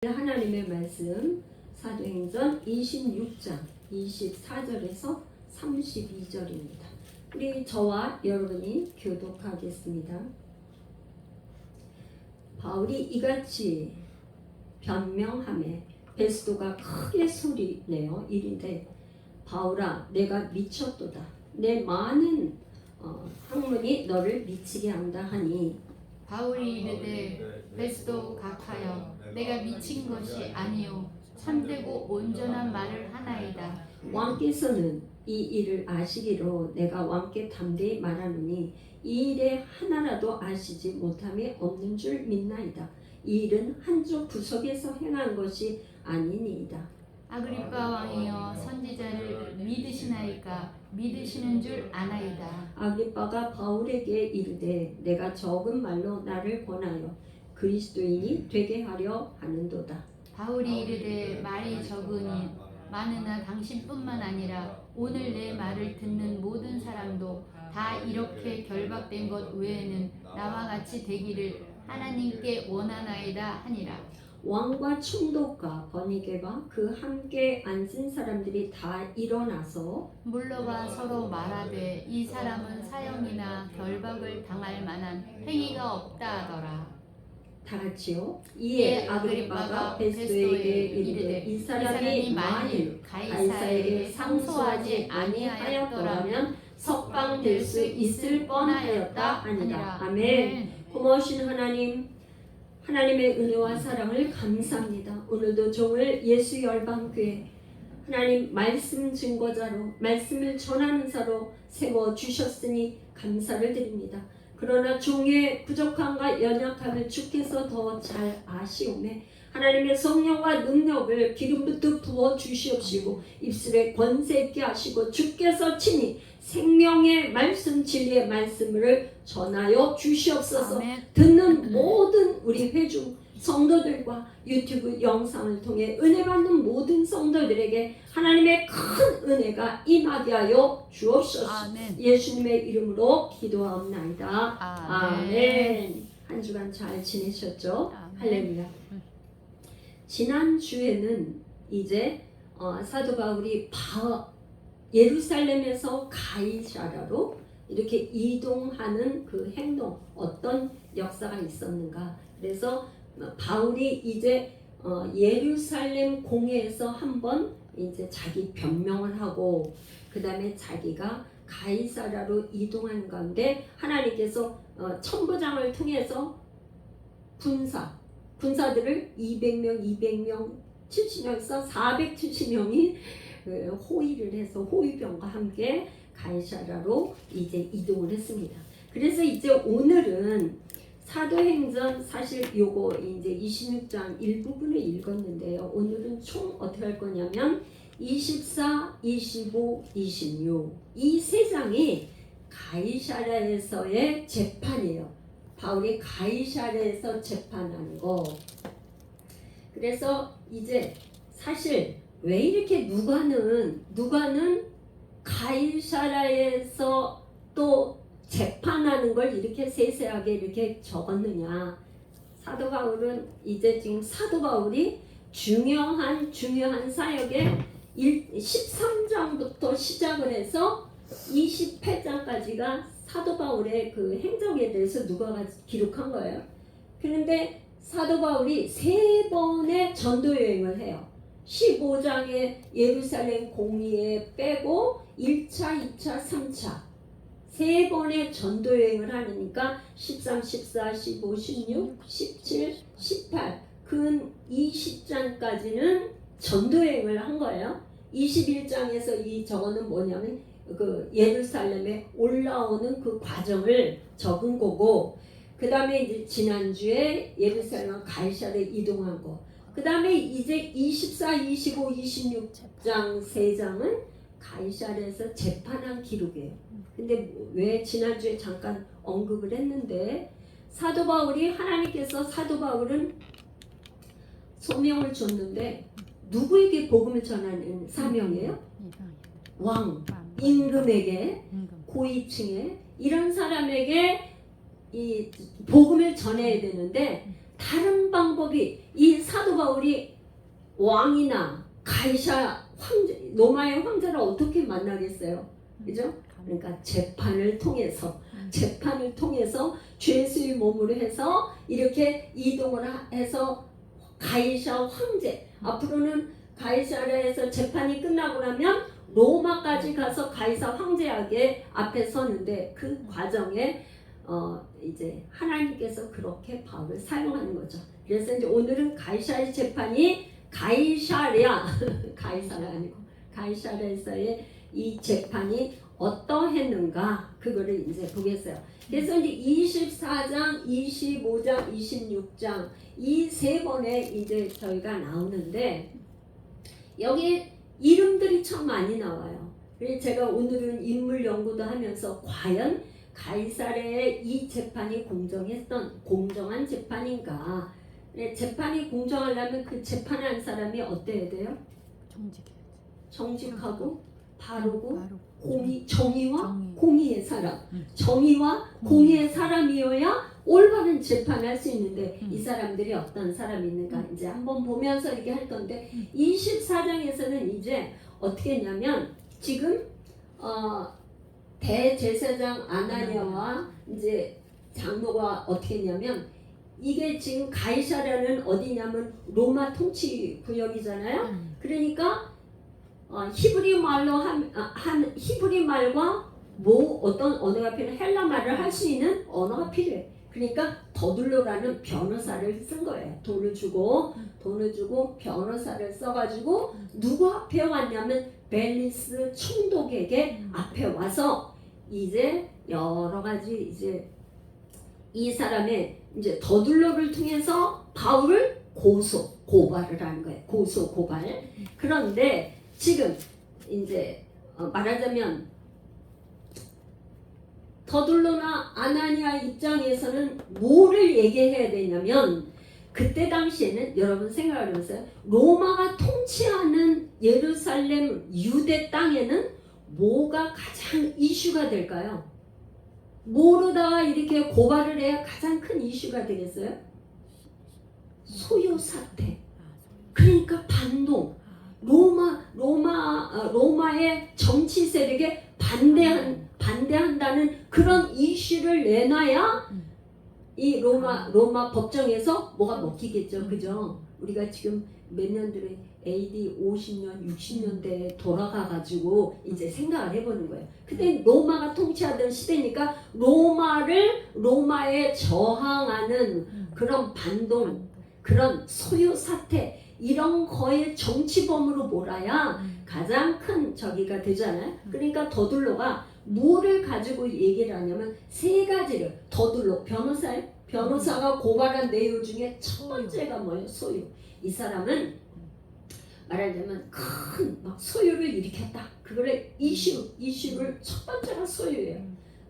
하나님의 말씀 사도행전 26장 24절에서 32절입니다. 우리 저와 여러분이 교독하겠습니다. 바울이 이같이 변명하매 베스도가 크게 소리내어 이르되 바울아 내가 미쳤도다. 내 많은 학문이 너를 미치게 한다 하니 바울이 이르되 베스도 각하여 내가 미친 것이 아니요 참되고 온전한 말을 하나이다. 왕께서는 이 일을 아시기로 내가 왕께 담대히 말하노니 이 일에 하나라도 아시지 못함이 없는 줄 믿나이다. 이 일은 한쪽 구석에서 행한 것이 아니니이다. 아그리빠 왕이여 선지자를 믿으시나이까 믿으시는 줄 아나이다. 아그리빠가 바울에게 이르되 내가 적은 말로 나를 권하여 그리스도인이 되게 하려 하는도다. 바울이 이르되 말이 적으니 많으나 당신뿐만 아니라 오늘 내 말을 듣는 모든 사람도 다 이렇게 결박된 것 외에는 나와 같이 되기를 하나님께 원하나이다 하니라. 왕과 총독과 버니게와 그 함께 앉은 사람들이 다 일어나서 물러가 서로 말하되 이 사람은 사형이나 결박을 당할 만한 행위가 없다 하더라. 다 같이요. 이에 아그리빠가 베스도에게 이르되 이 사람이 만일 가이사에게 상소하지 아니하였더라면 석방될 수 있을 뻔하였다 하니라. 아멘. 고마우신 하나님, 하나님의 은혜와 사랑을 감사합니다. 오늘도 종을 예수 열방교회 하나님 말씀 증거자로 말씀을 전하는 자로 세워주셨으니 감사를 드립니다. 그러나 종의 부족함과 연약함을 주께서 더 잘 아시오매 하나님의 성령과 능력을 기름부터 부어 주시옵시고 입술에 권세 있게 하시고 주께서 친히 생명의 말씀 진리의 말씀을 전하여 주시옵소서. 아멘. 듣는 모든 우리 회중 성도들과 유튜브 영상을 통해 은혜 받는 모든 성도들에게 하나님의 큰 은혜가 임하게 하여 주옵소서. 아멘. 예수님의 이름으로 기도하옵나이다. 아멘. 아멘. 한 주간 잘 지내셨죠? 아멘. 할렐루야. 지난 주에는 이제 사도 바울이 예루살렘에서 가이사랴로 이렇게 이동하는 그 행동, 어떤 역사가 있었는가. 그래서 바울이 이제 예루살렘 공회에서 한번 이제 자기 변명을 하고 그 다음에 자기가 가이사랴로 이동한 가운데 하나님께서 천부장을 통해서 군사들을 200명 70명에서 470명이 호위를 해서 호위병과 함께 가이사랴로 이제 이동을 했습니다. 그래서 이제 오늘은 사도행전 사실 요거 이제 26장 일부분을 읽었는데요. 오늘은 총 어떻게 할 거냐면 24, 25, 26 이 세 장이 가이사랴에서의 재판이에요. 바울이 가이사랴에서 재판하는 거. 그래서 이제 사실 왜 이렇게 누가는 가이사랴에서 또 재판하는 걸 이렇게 세세하게 이렇게 적었느냐. 사도 바울은 이제 지금 사도 바울이 중요한 사역의 13장부터 시작을 해서 28장까지가 사도 바울의 그 행적에 대해서 누가가 기록한 거예요. 그런데 사도 바울이 3번의 전도 여행을 해요. 15장에 예루살렘 공의회 빼고 1차, 2차, 3차 3번의 전도 여행을 하니까 13, 14, 15, 16, 17, 18 근 20장까지는 전도 여행을 한 거예요. 21장에서 이 저거는 뭐냐면 그 예루살렘에 올라오는 그 과정을 적은 거고 그 다음에 이제 지난주에 예루살렘 가이사랴에 이동한 거 그 다음에 이제 24, 25, 26장 3장은 가이사랴에서 재판한 기록이에요. 근데 왜 지난주에 잠깐 언급을 했는데 사도 바울이 하나님께서 사도 바울은 소명을 줬는데 누구에게 복음을 전하는 사명이에요? 왕, 임금에게, 고위층에 이런 사람에게 이 복음을 전해야 되는데 다른 방법이 이 사도 바울이 왕이나 가이사 황제, 로마의 황제를 어떻게 만나겠어요? 그죠? 그러니까 재판을 통해서 죄수의 몸으로 해서 이렇게 이동을 해서 가이사 황제, 앞으로는 가이사라에서 재판이 끝나고 나면 로마까지 가서 가이사 황제에게 앞에 서는데 그 과정에 이제 하나님께서 그렇게 바울을 사용하는 거죠. 그래서 이제 오늘은 가이사의 재판이 가이사랴 가이사가 아니고 가이사랴에서의 이 재판이 어떠했는가 그거를 이제 보겠어요. 그래서 이제 24장, 25장, 26장 이 세 번에 이제 저희가 나오는데 여기 이름들이 참 많이 나와요. 그래서 제가 오늘은 인물 연구도 하면서 과연 가이사랴의 이 재판이 공정한 재판인가? 재판이 공정하려면 그 재판한 사람이 어때야 돼요? 정직하고 바르고 정의와 공의의 사람, 정의와 공의의 사람이어야 올바른 재판을 할 수 있는데 이 사람들이 어떤 사람이 있는가 이제 한번 보면서 이렇게 할 건데 24장에서는 이제 어떻게 했냐면 지금 대제사장 아나니아와 이제 장로가 어떻게 했냐면 이게 지금 가이사랴는 어디냐면 로마 통치 구역이잖아요. 그러니까 히브리 말과 어떤 언어가 필요해? 헬라 말을 할 수 있는 언어가 필요해. 그러니까 더둘로라는 변호사를 쓴 거예요. 돈을 주고 변호사를 써가지고 누구 앞에 왔냐면 벨리스 총독에게 앞에 와서 이제 여러 가지 이제 이 사람의 이제 더둘로를 통해서 바울을 고발을 하는 거예요. 고발. 그런데 지금 이제 말하자면 더둘로나 아나니아 입장에서는 뭐를 얘기해야 되냐면 그때 당시에는 여러분 생각을 해보세요. 로마가 통치하는 예루살렘 유대 땅에는 뭐가 가장 이슈가 될까요? 뭐로다가 이렇게 고발을 해야 가장 큰 이슈가 되겠어요? 소요 사태. 그러니까 반동. 로마의 정치 세력에 반대한다는 그런 이슈를 내놔야 이 로마 법정에서 뭐가 먹히겠죠, 그죠? 우리가 지금 몇 년들에 AD 50년, 60년대에 돌아가가지고 이제 생각을 해보는 거예요. 그때 로마가 통치하던 시대니까 로마에 저항하는 그런 반동, 그런 소요 사태 이런 거에 정치범으로 몰아야 가장 큰 저기가 되잖아요. 그러니까 더둘로가 뭐를 가지고 얘기를 하냐면 세 가지를 더둘로 변호사가 고발한 내용 중에 첫 번째가 뭐예요? 소유. 이 사람은 말하자면 큰 막 소유를 일으켰다. 그거를 이슈를 첫 번째가 소유예요.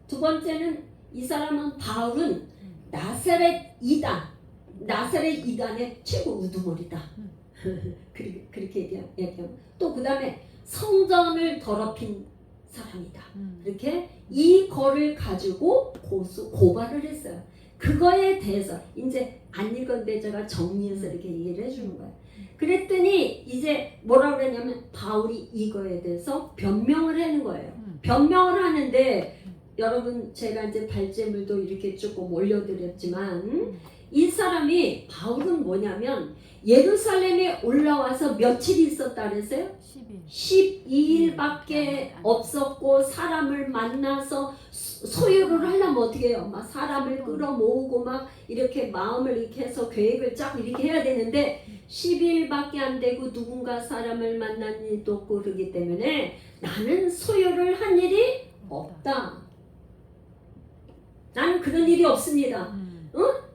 두 번째는 이 사람은 바울은 나사렛 이단의 최고 우두머리다. 그렇게 얘기하면 또 그 다음에 성전을 더럽힌 사람이다. 이렇게 이거를 가지고 고발을 했어요. 그거에 대해서 이제 안 읽었는데 제가 정리해서 이렇게 얘기를 해주는 거예요. 그랬더니 이제 뭐라고 그랬냐면 바울이 이거에 대해서 변명을 하는 거예요. 변명을 하는데 여러분 제가 이제 발제물도 이렇게 조금 올려드렸지만 이 사람이 바울은 뭐냐면 예루살렘에 올라와서 며칠 있었다 그랬어요? 12일밖에 없었고 사람을 만나서 소유를 하려면 어떻게 해요? 막 사람을 끌어모으고 막 이렇게 마음을 이렇게 해서 계획을 쫙 이렇게 해야 되는데 10일밖에 안 되고 누군가 사람을 만난 일도 없고 그러기 때문에 나는 소유를 한 일이 없다. 나는 그런 일이 없습니다.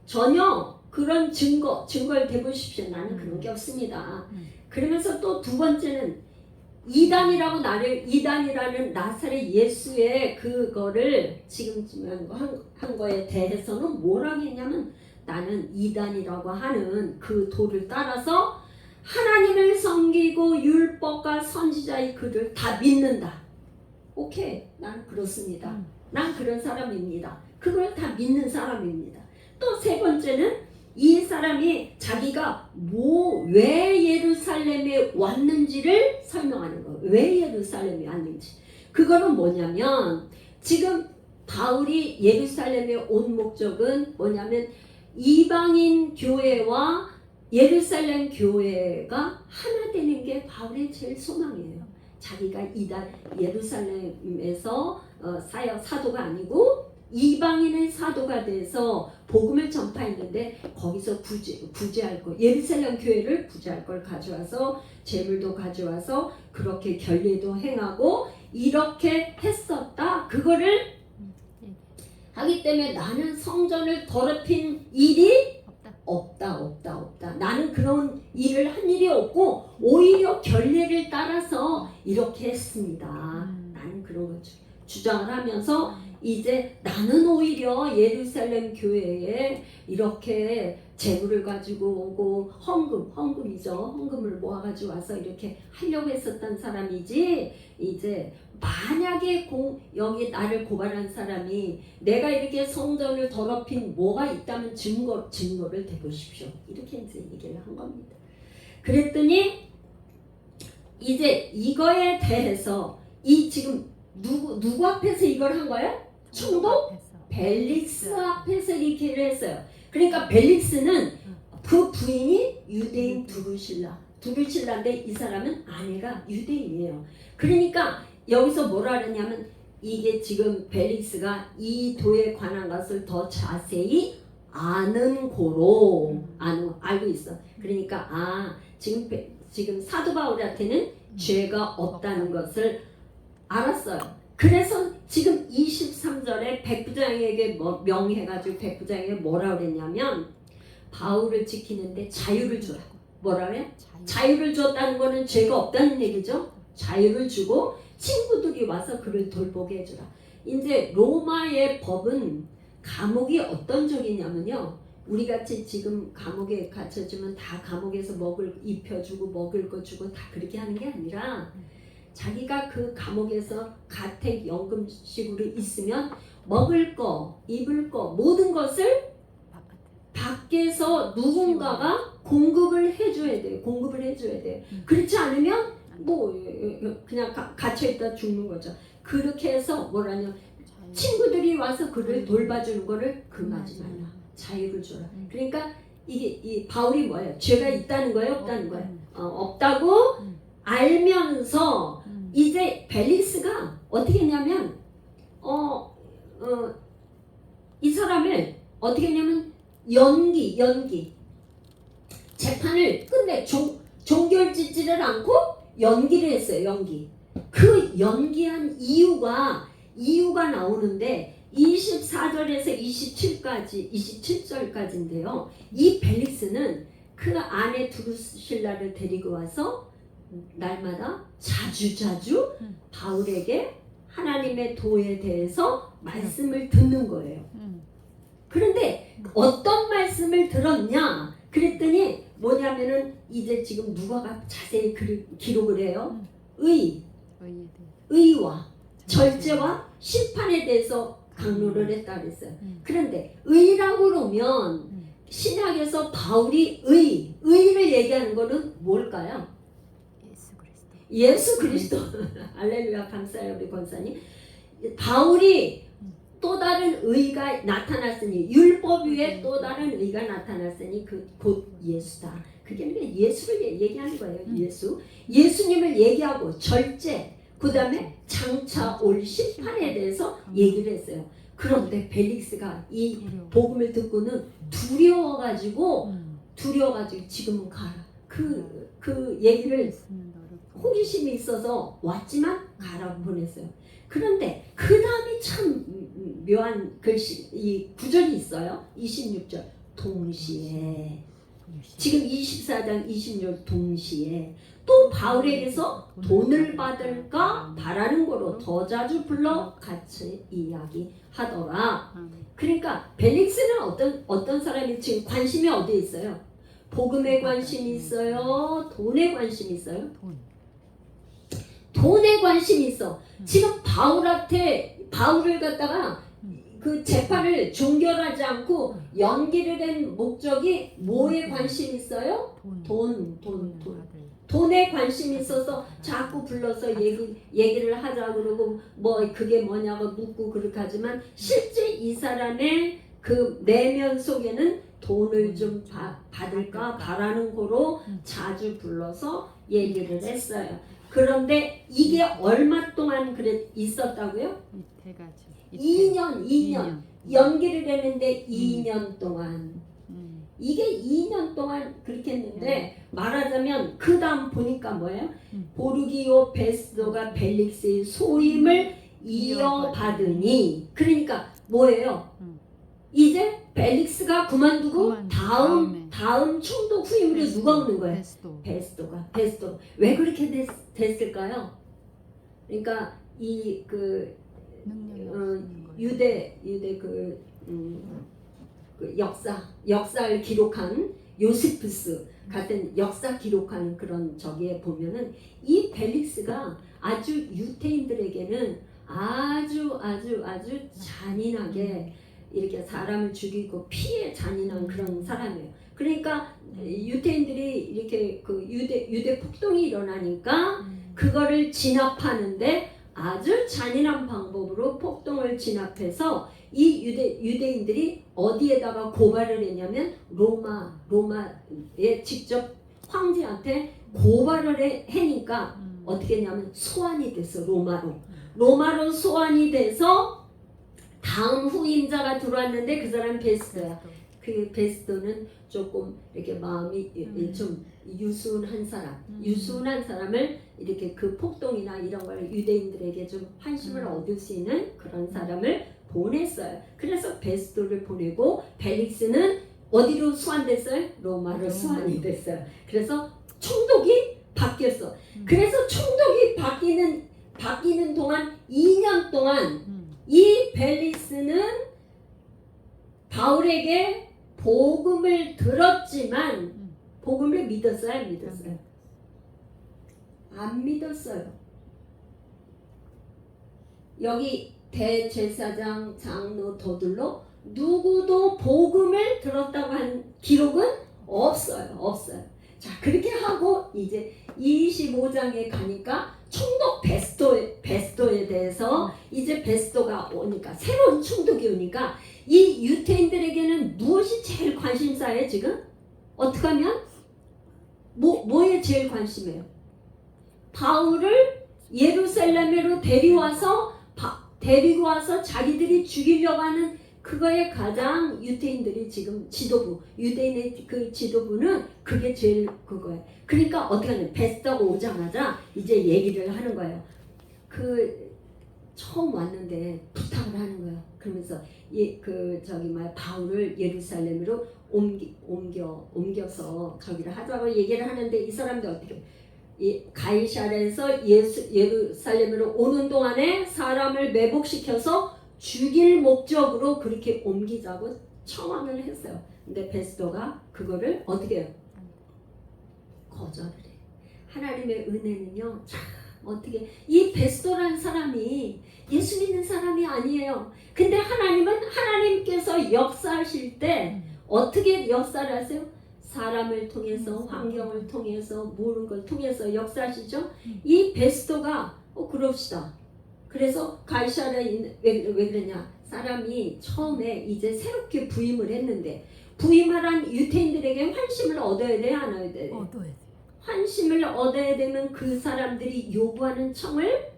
전혀 그런 증거를 대보십시오. 나는 그런 게 없습니다. 그러면서 또 두 번째는 이단이라는 나사렛 예수의 그거를 지금 한 거에 대해서는 뭐라고 했냐면 나는 이단이라고 하는 그 도를 따라서 하나님을 섬기고 율법과 선지자의 글을 다 믿는다. 오케이, 난 그렇습니다. 난 그런 사람입니다. 그걸 다 믿는 사람입니다. 또 세 번째는 이 사람이 자기가 왜 예루살렘에 왔는지를 설명하는 거예요. 왜 예루살렘에 왔는지. 그거는 뭐냐면 지금 바울이 예루살렘에 온 목적은 뭐냐면 이방인 교회와 예루살렘 교회가 하나 되는 게 바울의 제일 소망이에요. 자기가 예루살렘에서 사도가 아니고 이방인의 사도가 돼서 복음을 전파했는데 거기서 구제할 거, 예루살렘 교회를 구제할 걸 가져와서 재물도 가져와서 그렇게 결례도 행하고 이렇게 했었다. 그거를 하기 때문에 나는 성전을 더럽힌 일이 없다. 나는 그런 일을 한 일이 없고 오히려 결례를 따라서 이렇게 했습니다. 나는 그런 걸 주장을 하면서 이제 나는 오히려 예루살렘 교회에 이렇게 재물을 가지고 오고 헌금을 모아가지고 와서 이렇게 하려고 했었던 사람이지 이제 만약에 여기 나를 고발한 사람이 내가 이렇게 성전을 더럽힌 뭐가 있다면 증거를 대보십시오. 이렇게 이제 얘기를 한 겁니다. 그랬더니 이제 이거에 대해서 이 지금 누구 앞에서 이걸 한 거예요? 총독 벨릭스 앞에서 이렇게 했어요. 그러니까 벨릭스는 그 부인이 유대인 두루실라인데 이 사람은 아내가 유대인이에요. 그러니까 여기서 뭐라 그러냐면 이게 지금 벨릭스가 이 도에 관한 것을 더 자세히 아는 고로 알고 있어. 그러니까 지금 사도 바울한테는 죄가 없다는 것을 알았어요. 그래서 지금 23절에 백부장에게 명해가지고 백부장에게 뭐라 그랬냐면 바울을 지키는데 자유를 주라. 뭐라 그래? 자유를 줬다는 거는 죄가 없다는 얘기죠. 자유를 주고 친구들이 와서 그를 돌보게 해주라. 이제 로마의 법은 감옥이 어떤 적이냐면요. 우리같이 지금 감옥에 갇혀주면 다 감옥에서 입혀주고 먹을 거 주고 다 그렇게 하는 게 아니라 자기가 그 감옥에서 가택연금식으로 있으면 먹을 거, 입을 거 모든 것을 밖에서 누군가가 공급을 해줘야 돼요. 그렇지 않으면 그냥 갇혀있다 죽는 거죠. 그렇게 해서 친구들이 와서 그를 돌봐주는 거를 금하지 말라. 자유를 줘라. 그러니까 이 바울이 뭐예요? 죄가 있다는 거예요? 없다는 거예요? 없다고 알면서 이제 벨릭스가 어떻게 했냐면 이 사람을 어떻게 했냐면 연기 재판을 끝내 종결짓지를 않고 연기를 했어요. 그 연기한 이유가 나오는데 24절에서 27절까지인데요. 이 벨릭스는 그 아내 두루실라를 데리고 와서 날마다 자주 바울에게 하나님의 도에 대해서 말씀을 듣는 거예요. 그런데 어떤 말씀을 들었냐? 그랬더니 뭐냐면은 이제 지금 누가가 자세히 기록을 해요. 의와 절제와 심판에 대해서 강론을 했다 그랬어요. 그런데 의라고 그러면 신약에서 바울이 의를 얘기하는 거는 뭘까요? 예수 그리스도. 할렐루야. 감사해요 우리 권사님. 바울이 또 다른 의가 나타났으니 율법 위에 또 다른 의가 나타났으니 곧 예수다. 그게 예수를 얘기하는 거예요. 예수님을 얘기하고 절제 그 다음에 장차 올 심판에 대해서 얘기를 했어요. 그런데 벨릭스가 이 복음을 듣고는 두려워가지고 지금은 가라. 그 얘기를 호기심이 있어서 왔지만 가라고 보냈어요. 그런데 그 다음에 참 묘한 이 구절이 있어요. 26절 동시에 지금 24장 26절 동시에 또 바울에게서 돈을 받을까 바라는 거로 더 자주 불러 같이 이야기하더라. 그러니까 벨릭스는 어떤 사람이 지금 관심이 어디에 있어요? 복음에 관심이 있어요? 돈에 관심이 있어요? 돈에 관심이 있어. 지금 바울을 갖다가 그 재판을 종결하지 않고 연기를 한 목적이 뭐에 관심 있어요? 돈. 돈에 관심이 있어서 자꾸 불러서 얘기를 하자 그러고 뭐 그게 뭐냐고 묻고 그렇게 하지만 실제 이 사람의 그 내면 속에는 돈을 좀 받을까 바라는 거로 자주 불러서 얘기를 했어요. 그런데 이게 얼마 동안 있었다고요? 2년 연기를 했는데 2년 동안 이게 2년 동안 그렇게 했는데 말하자면 그 다음 보니까 뭐예요? 보르기오 베스도가 벨릭스의 소임을 이어받으니 그러니까 뭐예요? 이제 벨릭스가 그만두고 다음 총독 후임으로 누가 오는 거예요? 베스도가 왜 그렇게 됐을까요? 그러니까 이 유대 그 역사를 기록한 요세푸스 같은 역사 기록한 그런 저기에 보면은 이 벨릭스가 아주 유대인들에게는 아주 잔인하게 이렇게 사람을 죽이고 피해 잔인한 그런 사람이에요. 그러니까 유대인들이 이렇게 그 유대 폭동이 일어나니까 그거를 진압하는데 아주 잔인한 방법으로 폭동을 진압해서 이 유대인들이 어디에다가 고발을 했냐면 로마에 직접 황제한테 고발을 해니까 어떻게 했냐면 소환이 됐어. 로마로 소환이 돼서 다음 후임자가 들어왔는데 그 사람 베스도야. 그 베스도는 조금 이렇게 마음이 좀 유순한 사람을 이렇게 그 폭동이나 이런 걸 유대인들에게 좀 환심을 얻을 수 있는 그런 사람을 보냈어요. 그래서 베스도를 보내고 벨릭스는 어디로 소환됐어요? 로마로 소환이 됐어요. 그래서 총독이 바뀌었어. 그래서 총독이 바뀌는 동안 2년 동안 이 벨릭스는 바울에게 복음을 들었지만 복음을 믿었어요? 안 믿었어요? 안 믿었어요. 여기 대제사장, 장로, 더들로 누구도 복음을 들었다고 한 기록은 없어요. 자, 그렇게 하고 이제 25장에 가니까 총독 베스도에 대해서 이제 베스도가 오니까 새로운 총독이 오니까 이 유대인들에게는 무엇이 제일 관심사예요 지금? 어떻게 하면? 뭐에 제일 관심해요? 바울을 예루살렘으로 데리고 와서 자기들이 죽이려고 하는 그거에 가장 유대인들이 지금 유대인의 그 지도부는 그게 제일 그거예요. 그러니까 어떻게 하냐? 베스도가 오자마자 이제 얘기를 하는 거예요. 처음 왔는데 부탁을 하는 거예요. 그러면서 바울을 예루살렘으로 옮겨서 저기를 하자고 얘기를 하는데 이 사람들 어떻게? 가이사랴에서 예루살렘으로 오는 동안에 사람을 매복시켜서 죽일 목적으로 그렇게 옮기자고 청원을 했어요. 근데 베스도가 그거를 어떻게 해요? 거절을 해. 하나님의 은혜는요, 참 어떻게 이 베스도라는 사람이 예수 믿는 사람이 아니에요. 근데 하나님께서 역사하실 때 어떻게 역사를 하세요? 사람을 통해서, 환경을 통해서, 모르는 걸 통해서 역사하시죠. 이 베스도가 그럽시다. 그래서 가이사랴에 왜 그러냐? 사람이 처음에 이제 새롭게 부임을 했는데 부임을 한 유대인들에게 환심을 얻어야 돼요, 안 얻어야 돼요? 얻어야 돼. 환심을 얻어야 되면 그 사람들이 요구하는 청을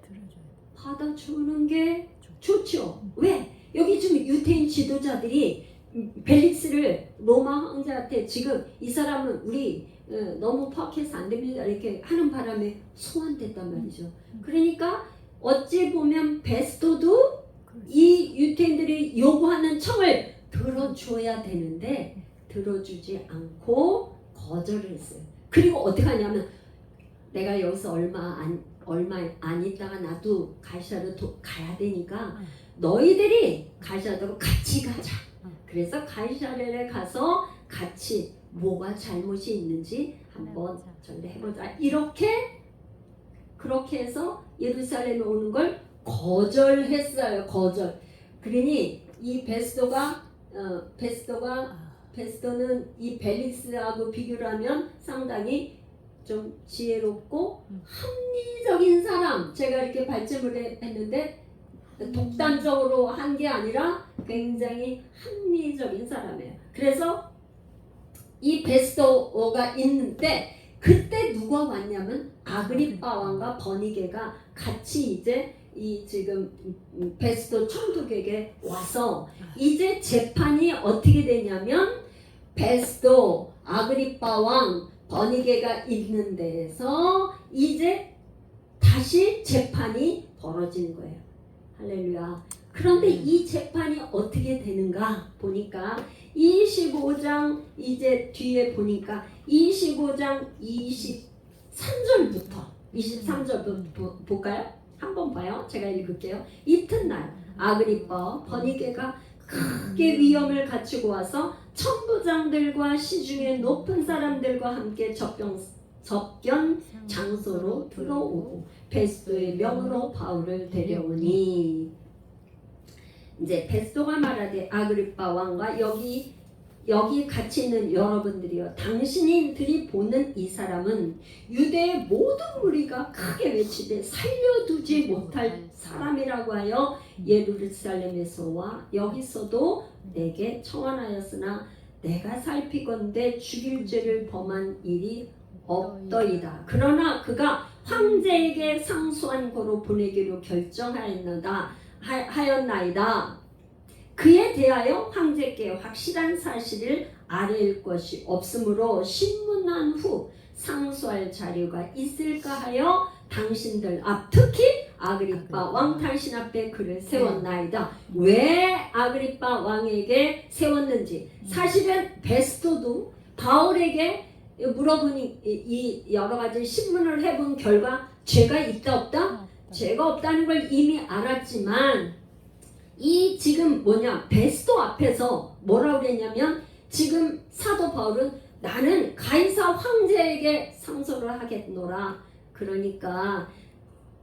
받아주는 게 좋죠. 왜? 여기 지금 유대인 지도자들이 벨릭스를 로마 황제한테 지금 이 사람은 우리 너무 파악해서 안 됩니다 이렇게 하는 바람에 소환됐단 말이죠. 그러니까 어찌 보면 베스도도 이 유대인들이 요구하는 청을 들어줘야 되는데 들어주지 않고 거절을 했어요. 그리고 어떻게 하냐면 내가 여기서 얼마 안 있다가 나도 가이사랴로 가야 되니까 너희들이 가이사랴로 같이 가자. 그래서 가이사랴에 가서 같이 뭐가 잘못이 있는지 한번 저희를 해보자. 그렇게 해서 예루살렘에 오는 걸 거절했어요. 그러니 이 베스도는 이 벨릭스하고 비교를 하면 상당히 좀 지혜롭고 합리적인 사람. 제가 이렇게 발제를 했는데 독단적으로 한 게 아니라 굉장히 합리적인 사람이에요. 그래서 이 베스도가 있는데 그때 누가 왔냐면 아그리빠 왕과 버니게가 같이 이제 이 지금 베스도 총독에게 와서 이제 재판이 어떻게 되냐면 베스도, 아그리빠 왕, 버니게가 있는 데에서 이제 다시 재판이 벌어지는 거예요. 할렐루야. 그런데 이 재판이 어떻게 되는가 보니까 25장 이제 뒤에 보니까 25장 23절부터 볼까요? 한번 봐요. 제가 읽을게요. 이튿날 아그리빠 버니게가 크게 위험을 갖추고 와서 천부장들과 시중에 높은 사람들과 함께 접견 장소로 들어오고 베스도의 명으로 바울을 데려오니 이제 베스도가 말하되 아그리빠 왕과 여기 같이 있는 여러분들이요, 당신들이 보는 이 사람은 유대의 모든 무리가 크게 외치되 살려두지 못할 사람이라고 하여 예루살렘에서와 여기서도 내게 청하였으나 내가 살피건대 죽일 죄를 범한 일이 없더이다. 그러나 그가 황제에게 상소한 고로 보내기로 하였나이다. 그에 대하여 황제께 확실한 사실을 아뢰일 것이 없으므로 신문한 후 상소할 자료가 있을까 하여 당신들 앞, 특히 아그리빠 왕 당신 앞에 그를 세웠나이다. 왜 아그리빠 왕에게 세웠는지, 사실은 베스도도 바울에게 물어보니 이 여러 가지 신문을 해본 결과 죄가 있다 없다? 죄가 없다는 걸 이미 알았지만 이 지금 베스도 앞에서 뭐라고 그랬냐면, 지금 사도 바울은 나는 가이사 황제에게 상소를 하겠노라. 그러니까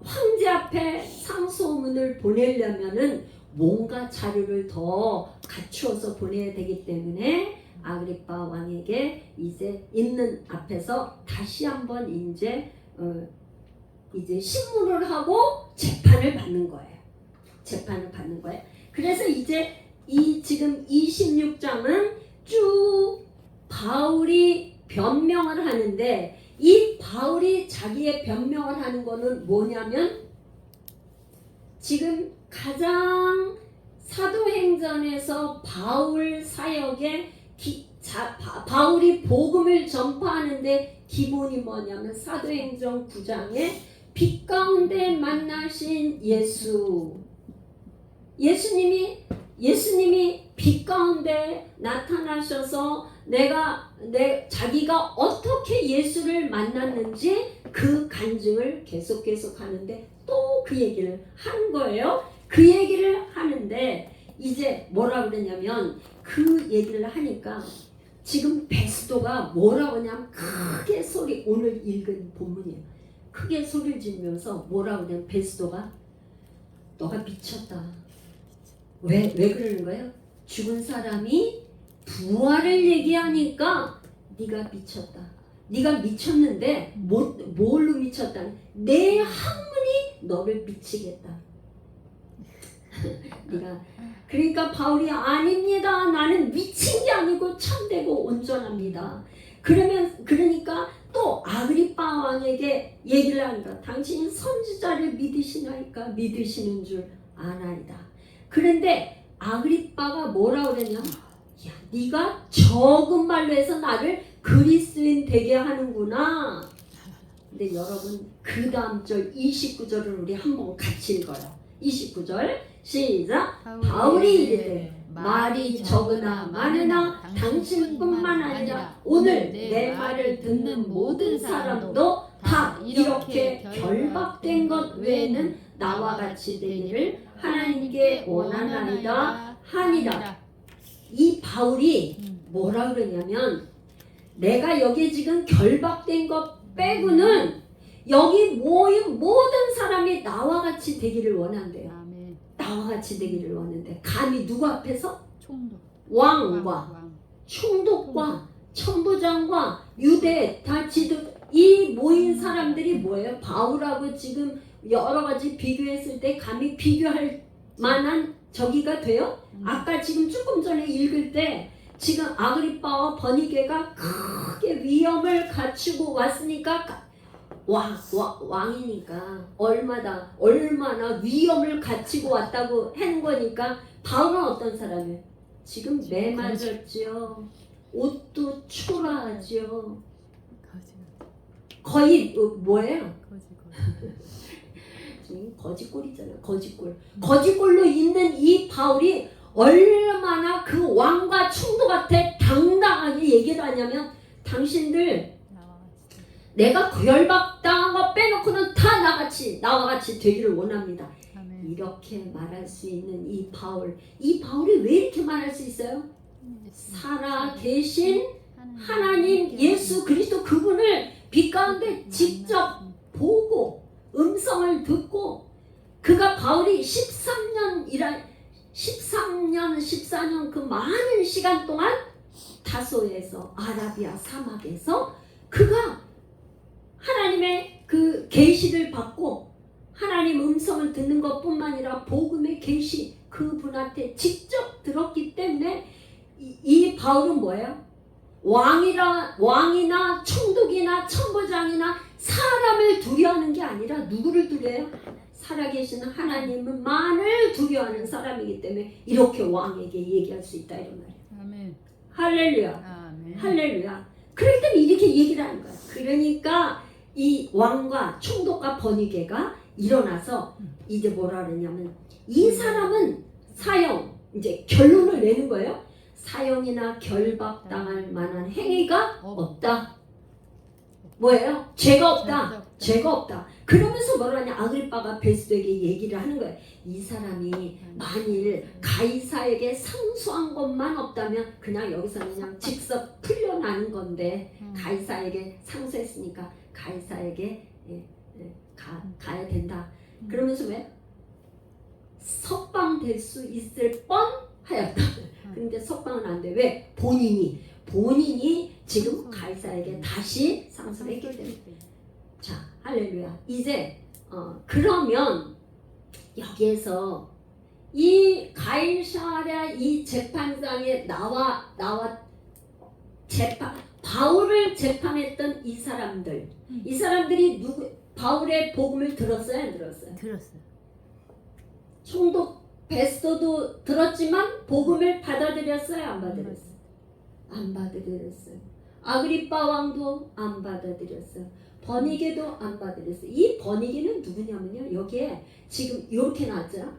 황제 앞에 상소문을 보내려면은 뭔가 자료를 더 갖추어서 보내야 되기 때문에 아그리빠 왕에게 이제 있는 앞에서 다시 한번 이제 신문을 하고 재판을 받는 거예요. 그래서 이제 이 지금 26장은 쭉 바울이 변명을 하는데, 이 바울이 자기의 변명을 하는 거는 뭐냐면, 지금 가장 사도행전에서 바울 사역에 바울이 복음을 전파하는데 기본이 뭐냐면 사도행전 9장에 빛 가운데 만나신 예수님이 빛 가운데 나타나셔서 자기가 어떻게 예수를 만났는지 그 간증을 계속 하는데 또 그 얘기를 하는 거예요. 그 얘기를 하는데 이제 뭐라 그러냐면, 그 얘기를 하니까 지금 베스도가 뭐라고 하냐면 크게 오늘 읽은 본문이에요. 크게 소리를 지르면서 뭐라고 하냐면, 베스도가 너가 미쳤다. 왜 그러는 거예요? 죽은 사람이 부활을 얘기하니까 네가 미쳤다. 네가 미쳤는데 뭘로 미쳤다? 내 학문이 너를 미치겠다. 그러니까 바울이 아닙니다. 나는 미친 게 아니고 참되고 온전합니다. 그러니까 또 아그리빠 왕에게 얘기를 하니까 당신이 선지자를 믿으시나이까? 믿으시는 줄 아나이다. 그런데 아그리빠가 뭐라고 그랬냐? 야, 네가 적은 말로 해서 나를 그리스도인 되게 하는구나. 근데 여러분, 그 다음 절 29절을 우리 한번 같이 읽어요. 29절 시작. 바울이 이르되 말이 적으나 많으나 당신뿐만 아니라 오늘 내 말을 듣는 모든 사람도 다 이렇게 결박된 것 외에는 나와 같이 되기를 하나님께 원하나이다 하니라. 이 바울이 뭐라 그러냐면, 내가 여기 지금 결박된 것 빼고는 여기 모인 모든 사람이 나와 같이 되기를 원한대요. 나와 같이 되기를 원하는데 감히 누구 앞에서? 총독. 왕과 왕. 총독과 천부장과 유대 다 지도 이 모인 사람들이 뭐예요? 바울하고 지금 여러 가지 비교했을 때 감히 비교할 만한 저기가 돼요? 아까 지금 조금 전에 읽을 때 지금 아그리빠와 버니게가 크게 위험을 갖추고 왔으니까 왕이니까 얼마나 위험을 갖추고 왔다고 하는 거니까 바울은 어떤 사람이에요? 지금 매맞았죠. 옷도 초라하죠. 거의 뭐예요? 지금 거지꼴이잖아요. 거지꼴. 거지꼴로 있는 이 바울이 얼마나 그 왕과 총독한테 당당하게 얘기를 하냐면 당신들 내가 결박당한 거 빼놓고는 다 나와 같이 되기를 원합니다. 아멘. 이렇게 말할 수 있는 이 바울이 왜 이렇게 말할 수 있어요? 살아 계신 하나님 예수 그리스도 그분을 빛 가운데 직접 보고 음성을 듣고 그가 바울이 14년 그 많은 시간 동안 다소에서 아라비아 사막에서 그가 하나님의 그 계시를 받고 하나님 음성을 듣는 것뿐만 아니라 복음의 계시 그분한테 직접 들었기 때문에 이 바울은 뭐예요? 왕이나 총독이나 천부장이나 사람을 두려워하는 게 아니라 누구를 두려워해요? 살아계시는 하나님만을 두려워하는 사람이기 때문에 이렇게 왕에게 얘기할 수 있다 이런 말이에요. 아멘. 할렐루야. 아멘. 할렐루야. 그렇기 때문에 이렇게 얘기를 하는 거야. 그러니까 이 왕과 총독과 버니게가 일어나서 이제 뭐라 그러냐면 이 사람은 사형 이제 결론을 내는 거예요. 사형이나 결박당할 만한 행위가 없다. 뭐예요? 죄가 없다. 죄가 없다. 그러면서 뭐라 하냐 아그리빠가 베스도에게 얘기를 하는 거예요. 이 사람이 만일 가이사에게 상수한 것만 없다면 그냥 여기서 그냥 직접 풀려나는 건데 가이사에게 상수했으니까 가이사에게 가야 된다. 그러면서 왜? 석방될 수 있을 뻔하였다. 근데 석방은 안 돼. 왜? 본인이 지금 가이사에게 다시 상수를 했기 때문에. 자, 할렐루야. 이제 그러면 여기에서 이 가이사랴 이 재판장에 나와 바울을 재판했던 이 사람들이 바울의 복음을 들었어요, 안 들었어요? 들었어요. 총독 베스도도 들었지만 복음을 받아들였어요, 안 받아들였어요? 안 받아들였어요. 아그리빠 왕도 안 받아들였어요. 버니게도 안 받아들였어요. 이 버니게는 누구냐면요, 여기에 지금 이렇게 나왔죠.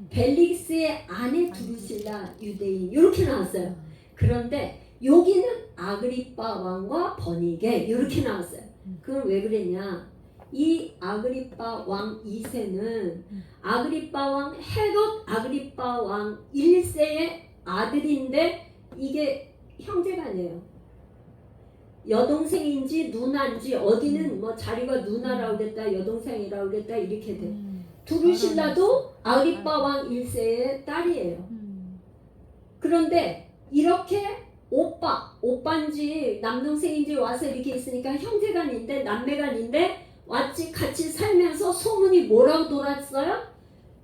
벨릭스의 아내 두루실라 유대인 이렇게 나왔어요. 그런데 여기는 아그리빠 왕과 버니게 이렇게 나왔어요. 그건 왜 그랬냐? 이 아그리빠 왕 2세는 아그리빠 왕 헤롯 아그리빠 왕 1세의 아들인데 이게 형제가 아니에요. 여동생인지 누나인지 어디는 뭐 자리가 누나라고 그랬다 여동생이라고 그랬다 이렇게 돼. 두루실라도 아그리빠 왕 1세의 딸이에요. 그런데 이렇게 오빠인지 남동생인지 와서 이렇게 있으니까 형제간인데 남매간인데 왔지 같이 살면서 소문이 뭐라고 돌았어요?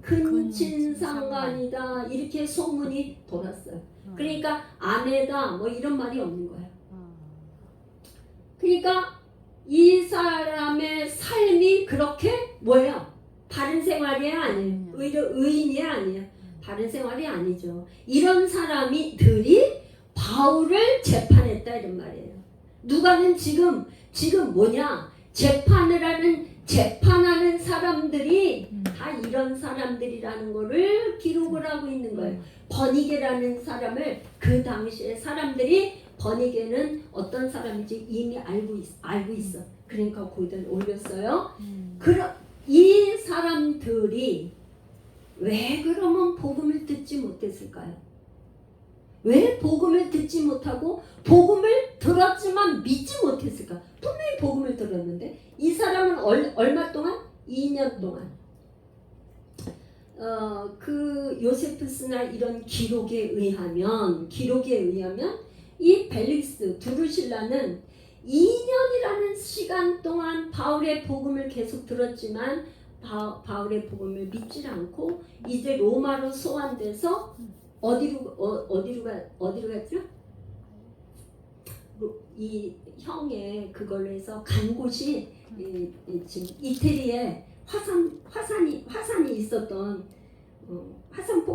근친상간이다 이렇게 소문이 돌았어요. 그러니까 아내다 뭐 이런 말이 없는 거예요. 그러니까 이 사람의 삶이 그렇게 뭐예요? 바른 생활이야 아니에요? 의인이야 아니에요? 바른 생활이 아니죠. 이런 사람들이 바울을 재판했다 이런 말이에요. 누가는 지금 뭐냐? 재판하는 사람들이 다 이런 사람들이라는 거를 기록을 하고 있는 거예요. 버니게라는 사람을 그 당시에 사람들이 버니게는 어떤 사람인지 이미 알고 있어. 그러니까 거기다 올렸어요. 이 사람들이 왜 그러면 복음을 듣지 못했을까요? 왜 복음을 듣지 못하고 복음을 들었지만 믿지 못했을까? 분명히 복음을 들었는데 이 사람은 얼마 동안? 2년 동안 그 요세푸스나 이런 기록에 의하면 이 벨릭스 두루실라는 2년이라는 시간 동안 바울의 복음을 계속 들었지만 바울의 복음을 믿지 않고 이제 로마로 소환돼서 어디로 갔죠? 이 형의 그걸로 해서 간 곳이 지금 이태리에 화산이 있었던 화산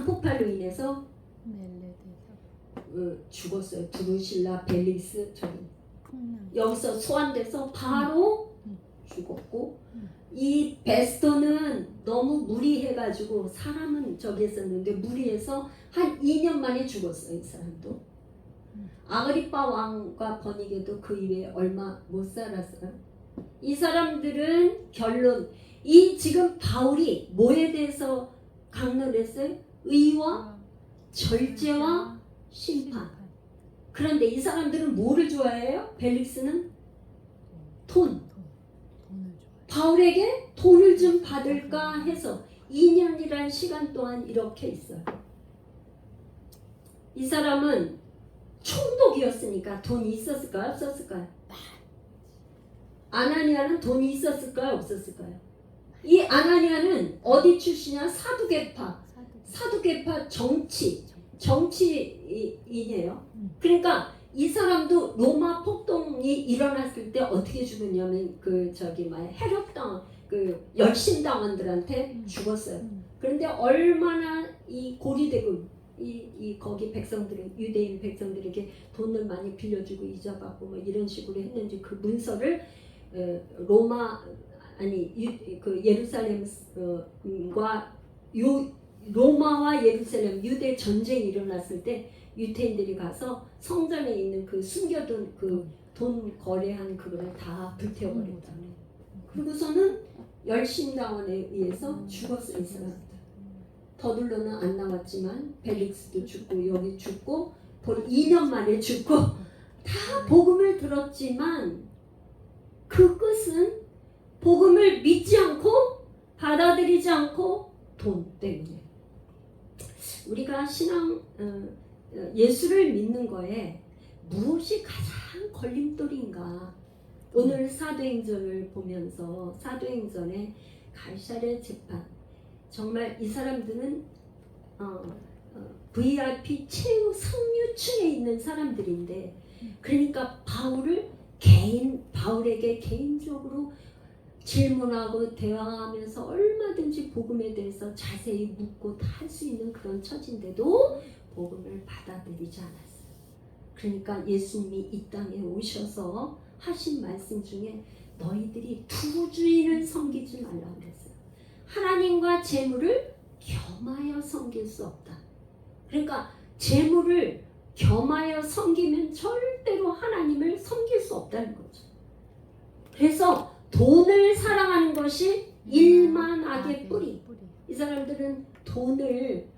폭발로 인해서 죽었어요. 두루실라, 벨릭스 저기 여기서 소환돼서 바로 죽었고 이 베스토는 너무 무리해가지고 사람은 저기 했었는데 무리해서 한 2년 만에 죽었어요. 이 사람도. 아그리파 왕과 버니게도 그 이후에 얼마 못 살았어요. 이 사람들은 결론 이 지금 바울이 뭐에 대해서 강론했어요? 의와 절제와 심판. 그런데 이 사람들은 뭐를 좋아해요? 벨릭스는 돈. 바울에게 돈을 좀 받을까 해서 2년이란 시간 동안 이렇게 있어요. 이 사람은 총독이었으니까 돈이 있었을까요? 없었을까요? 아나니아는 돈이 있었을까요? 없었을까요? 이 아나니아는 어디 출신이야? 사두개파 정치인이에요. 그러니까 이 사람도 로마 폭동이 일어났을 때 어떻게 죽었냐면 해력당 열심당원들한테 죽었어요. 그런데 얼마나 이 고리대금 거기 백성들은 유대인 백성들에게 돈을 많이 빌려주고 이자받고 뭐 이런 식으로 했는지 그 문서를 예루살렘과 로마와 예루살렘 유대 전쟁이 일어났을 때 유대인들이 가서 성전에 있는 그 숨겨둔 그 돈 거래한 그거를 다 불태워버렸다. 그리고서는 열심당원에 의해서 죽었어요. 이 사람들. 더둘러는 안 나왔지만 벨릭스도 죽고 여기 죽고 벌 2년 만에 죽고 다 복음을 들었지만 그 끝은 복음을 믿지 않고 받아들이지 않고 돈 때문에 우리가 예수를 믿는 거에 무엇이 가장 걸림돌인가? 오늘 사도행전을 보면서 사도행전의 갈사의 재판 정말 이 사람들은 VIP 최후 상류층에 있는 사람들인데 그러니까 바울에게 개인적으로 질문하고 대화하면서 얼마든지 복음에 대해서 자세히 묻고 다 할 수 있는 그런 처지인데도 복음을 받아들이지 않았어요. 그러니까 예수님이 이 땅에 오셔서 하신 말씀 중에 너희들이 두 주인을 섬기지 말라고 그랬어요. 하나님과 재물을 겸하여 섬길 수 없다. 그러니까 재물을 겸하여 섬기면 절대로 하나님을 섬길 수 없다는 거죠. 그래서 돈을 사랑하는 것이 일만악의 뿌리. 이 사람들은 돈을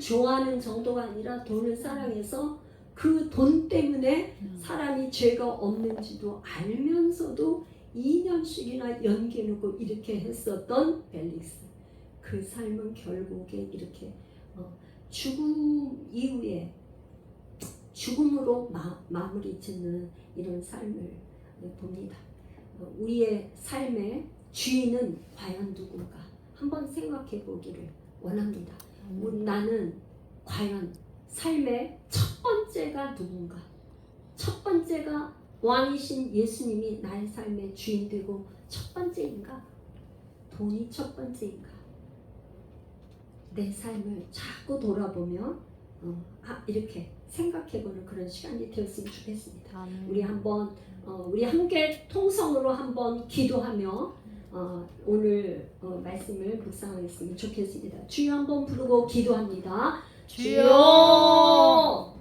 좋아하는 정도가 아니라 돈을 사랑해서 그 돈 때문에 사람이 죄가 없는지도 알면서도 2년씩이나 연기해놓고 이렇게 했었던 벨릭스. 그 삶은 결국에 이렇게 죽음 이후에 죽음으로 마무리 짓는 이런 삶을 봅니다. 우리의 삶의 주인은 과연 누군가 한번 생각해 보기를 원합니다. 나는 과연 삶의 첫 번째가 누군가? 첫 번째가 왕이신 예수님이 나의 삶의 주인 되고 첫 번째인가? 돈이 첫 번째인가? 내 삶을 자꾸 돌아보며 이렇게 생각해보는 그런 시간이 되었으면 좋겠습니다. 우리 함께 통성으로 한번 기도하며 오늘 말씀을 묵상하겠으면 좋겠습니다. 주여 한번 부르고 기도합니다. 주여!